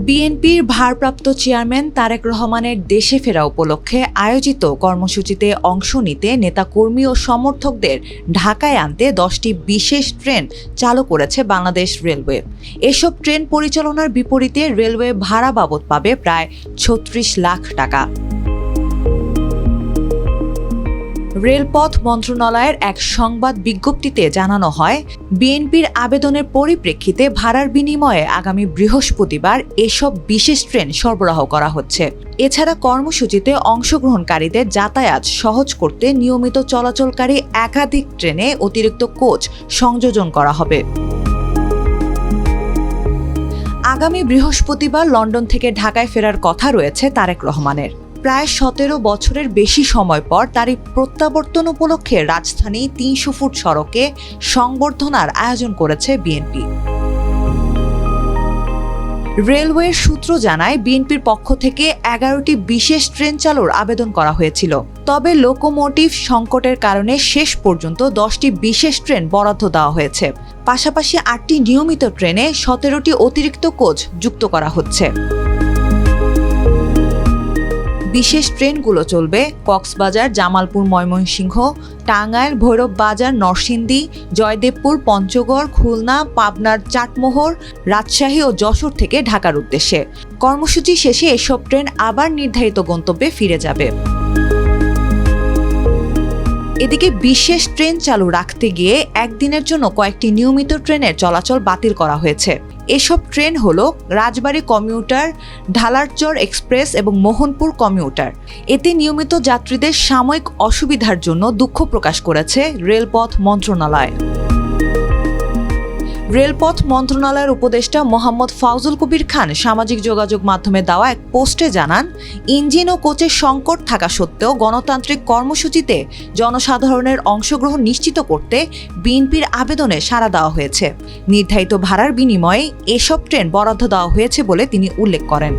বিএনপির ভারপ্রাপ্ত চেয়ারম্যান তারেক রহমানের দেশে ফেরা উপলক্ষে আয়োজিত কর্মসূচিতে অংশ নিতে নেতাকর্মী ও সমর্থকদের ঢাকায় আনতে 10টি বিশেষ ট্রেন চালু করেছে বাংলাদেশ রেলওয়ে। এসব ট্রেন পরিচালনার বিপরীতে রেলওয়ে ভাড়া বাবদ পাবে প্রায় ৩৬ লাখ টাকা। রেলপথ মন্ত্রণালয়ের এক সংবাদ বিজ্ঞপ্তিতে জানানো হয়, বিএনপির আবেদনের পরিপ্রেক্ষিতে ভাড়ার বিনিময়ে আগামী বৃহস্পতিবার এসব বিশেষ ট্রেন সরবরাহ করা হচ্ছে। এছাড়া কর্মসূচিতে অংশগ্রহণকারীদের যাতায়াত সহজ করতে নিয়মিত চলাচলকারী একাধিক ট্রেনে অতিরিক্ত কোচ সংযোজন করা হবে। আগামী বৃহস্পতিবার লন্ডন থেকে ঢাকায় ফেরার কথা রয়েছে তারেক রহমানের। প্রায় ১৭ বছরের বেশি সময় পর তার এই প্রত্যাবর্তন উপলক্ষে রাজধানী ৩০০ ফুট সড়কে সংবর্ধনার আয়োজন করেছে বিএনপি। রেলওয়ের সূত্র জানায়, বিএনপির পক্ষ থেকে ১১টি বিশেষ ট্রেন চালুর আবেদন করা হয়েছিল। তবে লোকোমোটিভ সংকটের কারণে শেষ পর্যন্ত 10টি বিশেষ ট্রেন বরাদ্দ দেওয়া হয়েছে। পাশাপাশি 8টি নিয়মিত ট্রেনে 17টি অতিরিক্ত কোচ যুক্ত করা হচ্ছে। বিশেষ ট্রেনগুলো চলবে কক্সবাজার, জামালপুর, ময়মনসিংহ, টাঙ্গাইল, ভৈরব বাজার, নরসিংদী, জয়দেবপুর, পঞ্চগড়, খুলনা, পাবনার চাটমোহর, রাজশাহী ও যশোর থেকে ঢাকার উদ্দেশ্যে। কর্মসূচি শেষে এসব ট্রেন আবার নির্ধারিত গন্তব্যে ফিরে যাবে। এদিকে বিশেষ ট্রেন চালু রাখতে গিয়ে একদিনের জন্য কয়েকটি নিয়মিত ট্রেনের চলাচল বাতিল করা হয়েছে। এসব ট্রেন হলো রাজবাড়ী কমিউটার, ঢালারচর এক্সপ্রেস এবং মোহনপুর কমিউটার। এতে নিয়মিত যাত্রীদের সাময়িক অসুবিধার জন্য দুঃখ প্রকাশ করেছে রেলপথ মন্ত্রণালয়। রেলপথ মন্ত্রণালয়ের উপদেষ্টা মোহাম্মদ ফাউজুল কবির খান সামাজিক যোগাযোগ মাধ্যমে দেওয়া এক পোস্টে জানান, ইঞ্জিন ও কোচের সংকট থাকা সত্ত্বেও গণতান্ত্রিক কর্মসূচিতে জনসাধারণের অংশগ্রহণ নিশ্চিত করতে বিএনপির আবেদনে সাড়া দেওয়া হয়েছে। নির্ধারিত ভাড়ার বিনিময়ে এসব ট্রেন বরাদ্দ দেওয়া হয়েছে বলে তিনি উল্লেখ করেন।